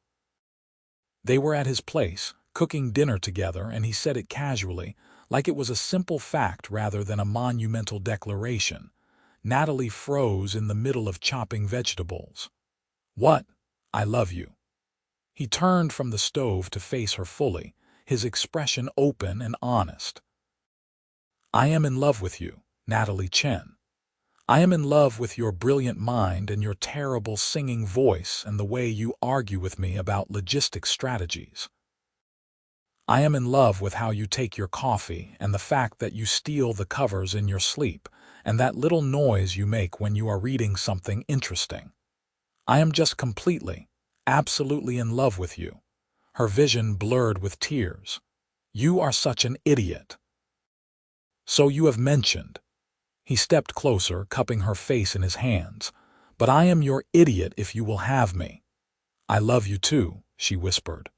They were at his place, cooking dinner together, and he said it casually, like it was a simple fact rather than a monumental declaration. Natalie froze in the middle of chopping vegetables. "What? I love you." He turned from the stove to face her fully, his expression open and honest. "I am in love with you, Natalie Chen. I am in love with your brilliant mind and your terrible singing voice and the way you argue with me about logistic strategies. I am in love with how you take your coffee and the fact that you steal the covers in your sleep and that little noise you make when you are reading something interesting. I am just completely, absolutely in love with you." Her vision blurred with tears. "You are such an idiot." "So you have mentioned." He stepped closer, cupping her face in his hands. "But I am your idiot if you will have me." "I love you too," she whispered.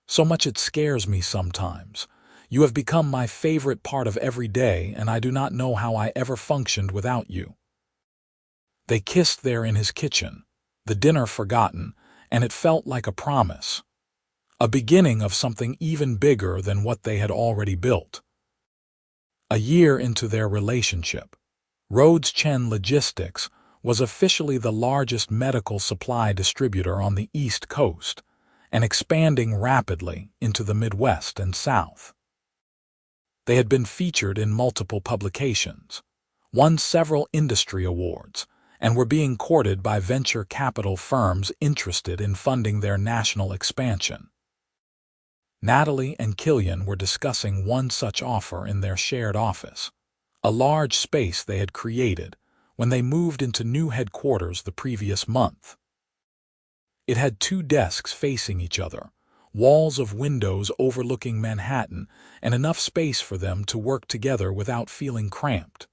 "So much it scares me sometimes. You have become my favorite part of every day, and I do not know how I ever functioned without you." They kissed there in his kitchen, the dinner forgotten, and it felt like a promise. A beginning of something even bigger than what they had already built. A year into their relationship, Rhodes Chen Logistics was officially the largest medical supply distributor on the East Coast and expanding rapidly into the Midwest and South. They had been featured in multiple publications, won several industry awards, and were being courted by venture capital firms interested in funding their national expansion. Natalie and Killian were discussing one such offer in their shared office, a large space they had created when they moved into new headquarters the previous month. It had 2 desks facing each other, walls of windows overlooking Manhattan, and enough space for them to work together without feeling cramped.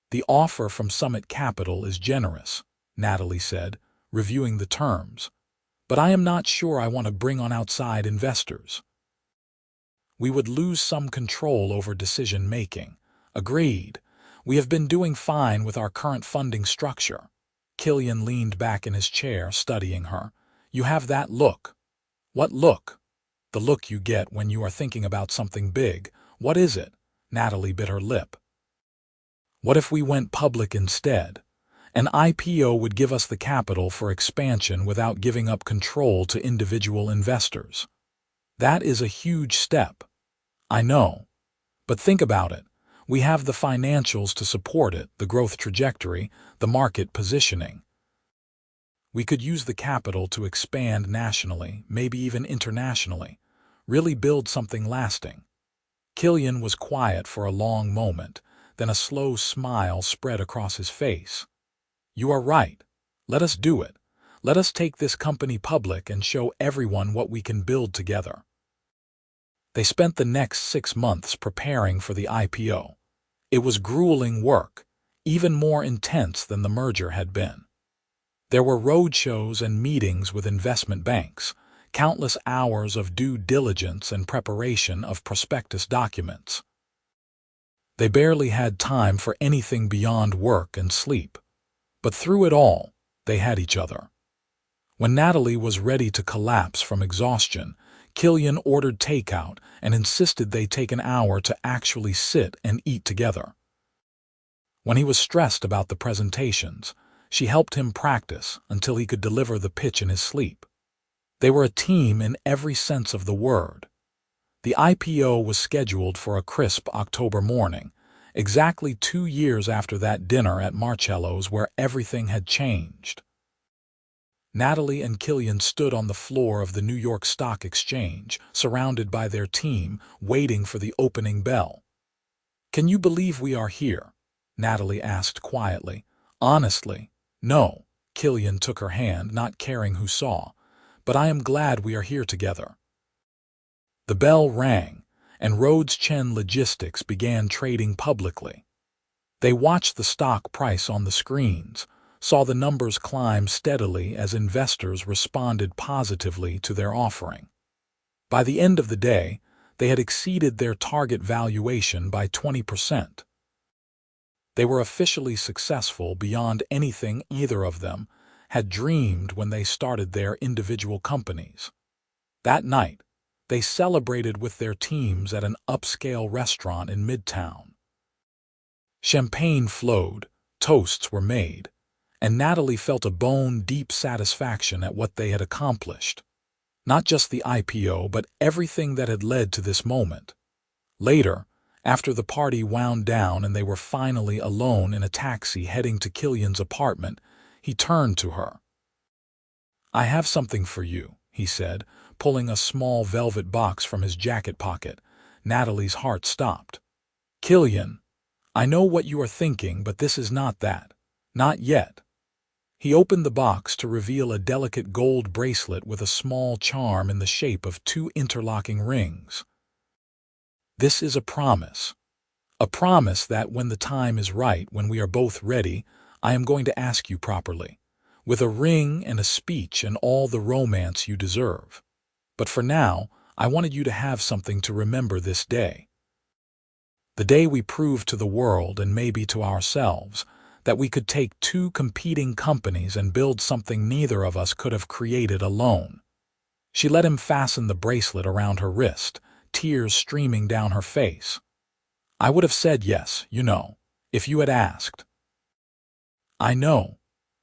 "The offer from Summit Capital is generous," Natalie said, reviewing the terms. "But I am not sure I want to bring on outside investors. We would lose some control over decision-making." "Agreed. We have been doing fine with our current funding structure." Killian leaned back in his chair, studying her. "You have that look." "What look?" "The look you get when you are thinking about something big." "What is it?" Natalie bit her lip. "What if we went public instead? An IPO would give us the capital for expansion without giving up control to individual investors." "That is a huge step." "I know. But think about it. We have the financials to support it, the growth trajectory, the market positioning. We could use the capital to expand nationally, maybe even internationally, really build something lasting." Killian was quiet for a long moment, then a slow smile spread across his face. "You are right. Let us do it. Let us take this company public and show everyone what we can build together." They spent the next 6 months preparing for the IPO. It was grueling work, even more intense than the merger had been. There were roadshows and meetings with investment banks, countless hours of due diligence and preparation of prospectus documents. They barely had time for anything beyond work and sleep. But through it all, they had each other. When Natalie was ready to collapse from exhaustion, Killian ordered takeout and insisted they take an hour to actually sit and eat together. When he was stressed about the presentations, she helped him practice until he could deliver the pitch in his sleep. They were a team in every sense of the word. The IPO was scheduled for a crisp October morning, exactly 2 years after that dinner at Marcello's where everything had changed. Natalie and Killian stood on the floor of the New York Stock Exchange, surrounded by their team, waiting for the opening bell. "Can you believe we are here?" Natalie asked quietly. "Honestly, no." Killian took her hand, not caring who saw. "But I am glad we are here together." The bell rang, and Rhodes Chen Logistics began trading publicly. They watched the stock price on the screens, saw the numbers climb steadily as investors responded positively to their offering. By the end of the day, they had exceeded their target valuation by 20%. They were officially successful beyond anything either of them had dreamed when they started their individual companies. That night, They celebrated with their teams at an upscale restaurant in Midtown. Champagne flowed, toasts were made, and Natalie felt a bone-deep satisfaction at what they had accomplished. Not just the IPO, but everything that had led to this moment. Later, after the party wound down and they were finally alone in a taxi heading to Killian's apartment, he turned to her. "I have something for you," he said, pulling a small velvet box from his jacket pocket. Natalie's heart stopped. "Killian, I know what you are thinking, but this is not that. Not yet." He opened the box to reveal a delicate gold bracelet with a small charm in the shape of two interlocking rings. "This is a promise. A promise that when the time is right, when we are both ready, I am going to ask you properly, with a ring and a speech and all the romance you deserve. But for now, I wanted you to have something to remember this day. The day we proved to the world and maybe to ourselves that we could take two competing companies and build something neither of us could have created alone." She let him fasten the bracelet around her wrist, tears streaming down her face. "I would have said yes, if you had asked." "I know,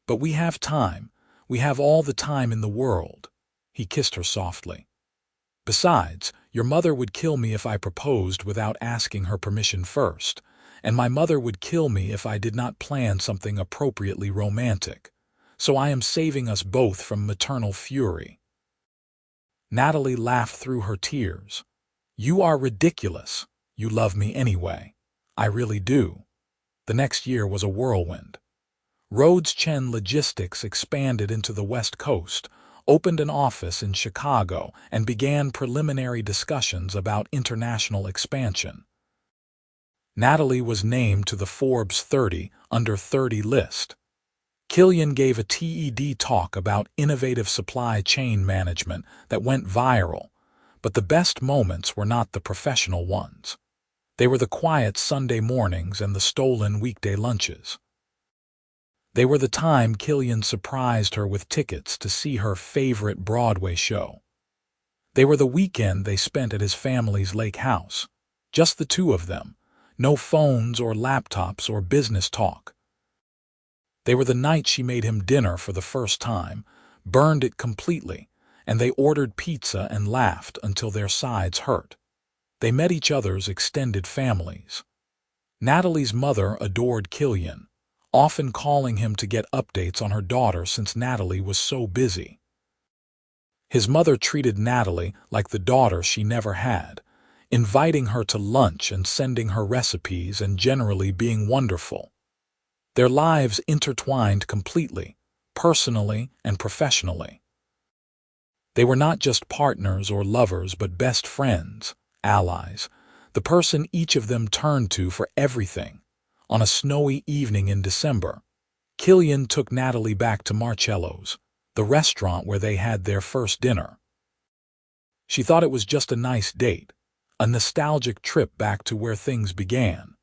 but we have time. We have all the time in the world." He kissed her softly. "Besides, your mother would kill me if I proposed without asking her permission first, and my mother would kill me if I did not plan something appropriately romantic. So I am saving us both from maternal fury." Natalie laughed through her tears. "You are ridiculous. You love me anyway." "I really do." The next year was a whirlwind. Rhodes Chen Logistics expanded into the West Coast, opened an office in Chicago, and began preliminary discussions about international expansion. Natalie was named to the Forbes 30 Under 30 list. Killian gave a TED talk about innovative supply chain management that went viral, but the best moments were not the professional ones. They were the quiet Sunday mornings and the stolen weekday lunches. They were the time Killian surprised her with tickets to see her favorite Broadway show. They were the weekend they spent at his family's lake house, just the two of them. No phones or laptops or business talk. They were the night she made him dinner for the first time, burned it completely, and they ordered pizza and laughed until their sides hurt. They met each other's extended families. Natalie's mother adored Killian, often calling him to get updates on her daughter since Natalie was so busy. His mother treated Natalie like the daughter she never had, inviting her to lunch and sending her recipes and generally being wonderful. Their lives intertwined completely, personally and professionally. They were not just partners or lovers, but best friends, allies, the person each of them turned to for everything. On a snowy evening in December, Killian took Natalie back to Marcello's, the restaurant where they had their first dinner. She thought it was just a nice date, a nostalgic trip back to where things began.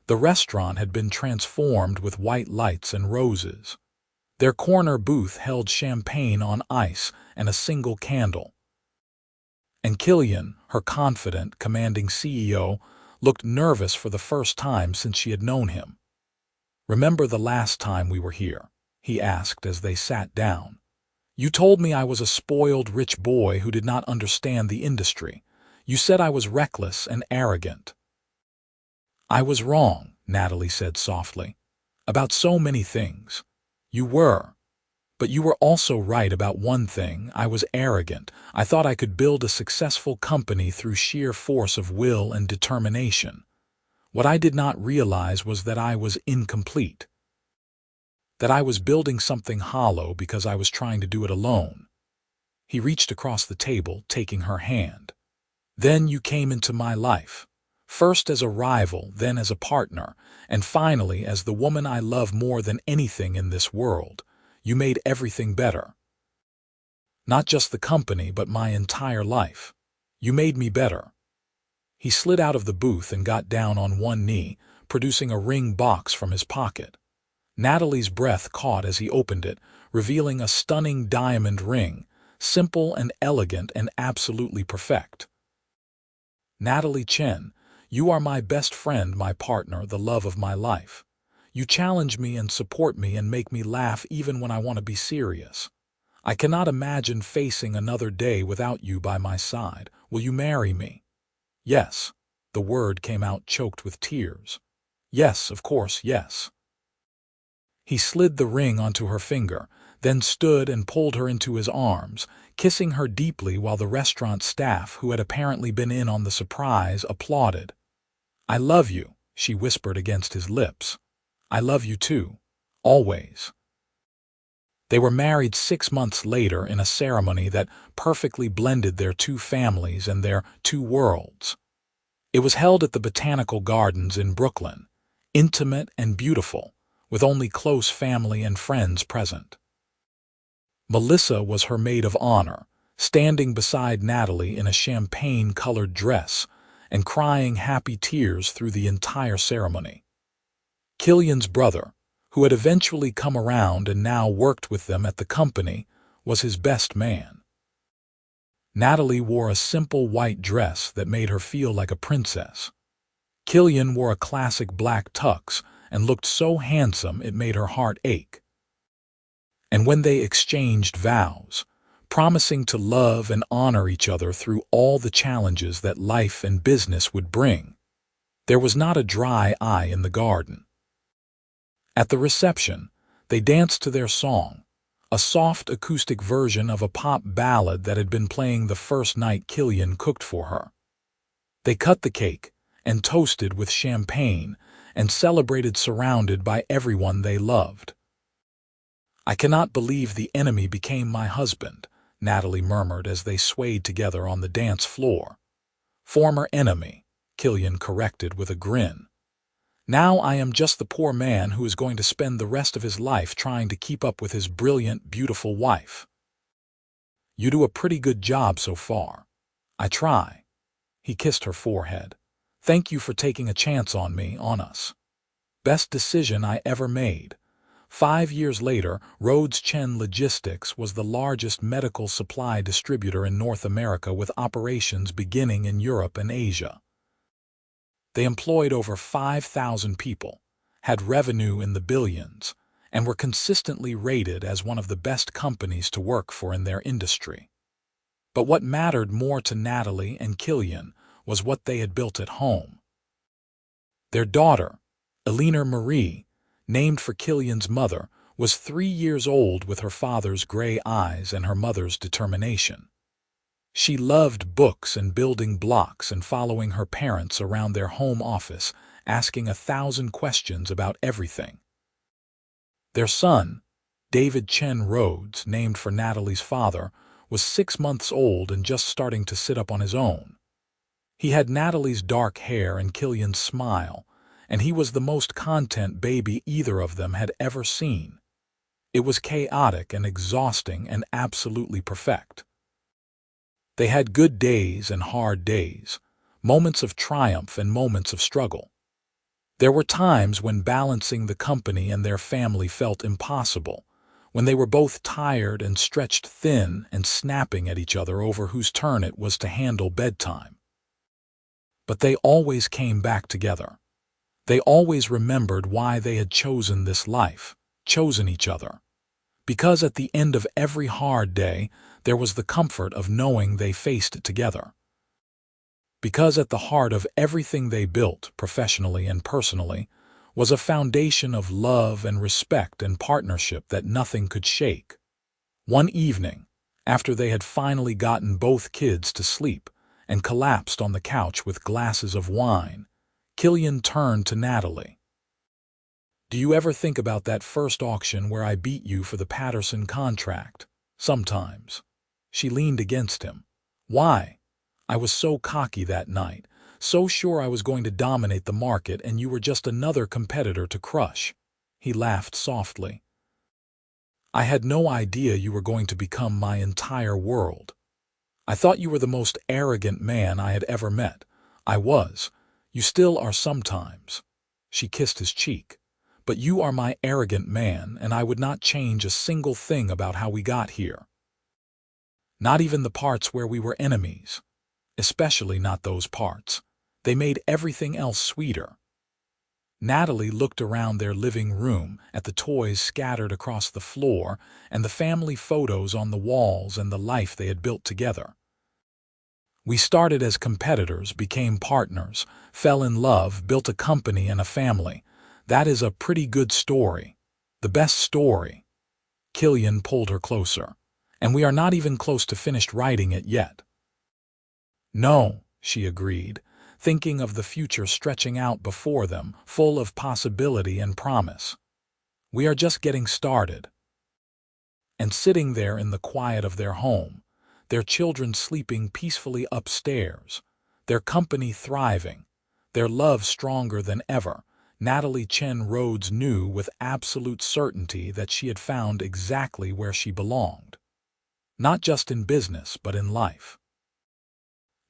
The restaurant had been transformed with white lights and roses. Their corner booth held champagne on ice and a single candle. And Killian, her confident, commanding CEO, looked nervous for the first time since she had known him. "Remember the last time we were here?" he asked as they sat down. "You told me I was a spoiled rich boy who did not understand the industry. You said I was reckless and arrogant." "I was wrong," Natalie said softly, "about so many things. You were. But you were also right about one thing. I was arrogant. I thought I could build a successful company through sheer force of will and determination. What I did not realize was that I was incomplete. That I was building something hollow because I was trying to do it alone." He reached across the table, taking her hand. "Then you came into my life. First as a rival, then as a partner, and finally as the woman I love more than anything in this world. You made everything better. Not just the company, but my entire life. You made me better." He slid out of the booth and got down on one knee, producing a ring box from his pocket. Natalie's breath caught as he opened it, revealing a stunning diamond ring, simple and elegant and absolutely perfect. Natalie Chen, you are my best friend, my partner, the love of my life. You challenge me and support me and make me laugh even when I want to be serious. I cannot imagine facing another day without you by my side. Will you marry me? Yes. The word came out choked with tears. Yes, of course, yes. He slid the ring onto her finger, then stood and pulled her into his arms, kissing her deeply while the restaurant staff, who had apparently been in on the surprise, applauded. I love you, she whispered against his lips. I love you too. Always. They were married 6 months later in a ceremony that perfectly blended their two families and their two worlds. It was held at the Botanical Gardens in Brooklyn, intimate and beautiful, with only close family and friends present. Melissa was her maid of honor, standing beside Natalie in a champagne-colored dress and crying happy tears through the entire ceremony. Killian's brother, who had eventually come around and now worked with them at the company, was his best man. Natalie wore a simple white dress that made her feel like a princess. Killian wore a classic black tux and looked so handsome it made her heart ache. And when they exchanged vows, promising to love and honor each other through all the challenges that life and business would bring, there was not a dry eye in the garden. At the reception, they danced to their song, a soft acoustic version of a pop ballad that had been playing the first night Killian cooked for her. They cut the cake and toasted with champagne and celebrated surrounded by everyone they loved. I cannot believe the enemy became my husband, Natalie murmured as they swayed together on the dance floor. Former enemy, Killian corrected with a grin. Now I am just the poor man who is going to spend the rest of his life trying to keep up with his brilliant, beautiful wife. You do a pretty good job so far. I try. He kissed her forehead. Thank you for taking a chance on me, on us. Best decision I ever made. 5 years later, Rhodes Chen Logistics was the largest medical supply distributor in North America with operations beginning in Europe and Asia. They employed over 5,000 people, had revenue in the billions, and were consistently rated as one of the best companies to work for in their industry. But what mattered more to Natalie and Killian was what they had built at home. Their daughter, Eleanor Marie, named for Killian's mother, was 3 years old with her father's gray eyes and her mother's determination. She loved books and building blocks and following her parents around their home office, asking 1,000 questions about everything. Their son, David Chen Rhodes, named for Natalie's father, was 6 months old and just starting to sit up on his own. He had Natalie's dark hair and Killian's smile, and he was the most content baby either of them had ever seen. It was chaotic and exhausting and absolutely perfect. They had good days and hard days, moments of triumph and moments of struggle. There were times when balancing the company and their family felt impossible, when they were both tired and stretched thin and snapping at each other over whose turn it was to handle bedtime. But they always came back together. They always remembered why they had chosen this life, chosen each other. Because at the end of every hard day, there was the comfort of knowing they faced it together. Because at the heart of everything they built, professionally and personally, was a foundation of love and respect and partnership that nothing could shake. One evening, after they had finally gotten both kids to sleep and collapsed on the couch with glasses of wine, Killian turned to Natalie. Do you ever think about that first auction where I beat you for the Patterson contract? Sometimes. She leaned against him. Why? I was so cocky that night, so sure I was going to dominate the market and you were just another competitor to crush. He laughed softly. I had no idea you were going to become my entire world. I thought you were the most arrogant man I had ever met. I was. You still are sometimes. She kissed his cheek. But you are my arrogant man, and I would not change a single thing about how we got here. Not even the parts where we were enemies. Especially not those parts. They made everything else sweeter. Natalie looked around their living room at the toys scattered across the floor and the family photos on the walls and the life they had built together. We started as competitors, became partners, fell in love, built a company and a family. That is a pretty good story. The best story. Killian pulled her closer. And we are not even close to finished writing it yet. No, she agreed, thinking of the future stretching out before them, full of possibility and promise. We are just getting started. And sitting there in the quiet of their home, their children sleeping peacefully upstairs, their company thriving, their love stronger than ever, Natalie Chen Rhodes knew with absolute certainty that she had found exactly where she belonged. Not just in business, but in life.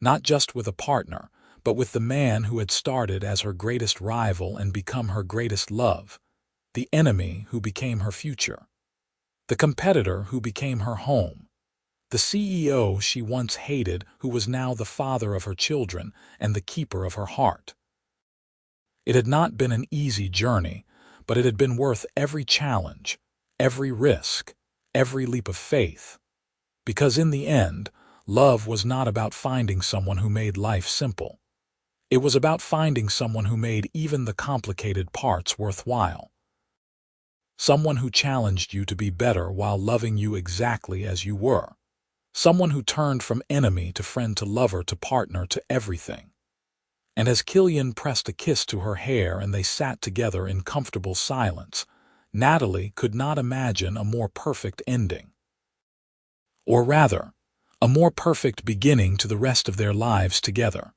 Not just with a partner, but with the man who had started as her greatest rival and become her greatest love, the enemy who became her future, the competitor who became her home, the CEO she once hated who was now the father of her children and the keeper of her heart. It had not been an easy journey, but it had been worth every challenge, every risk, every leap of faith. Because in the end, love was not about finding someone who made life simple. It was about finding someone who made even the complicated parts worthwhile. Someone who challenged you to be better while loving you exactly as you were. Someone who turned from enemy to friend to lover to partner to everything. And as Killian pressed a kiss to her hair and they sat together in comfortable silence, Natalie could not imagine a more perfect ending. Or rather, a more perfect beginning to the rest of their lives together.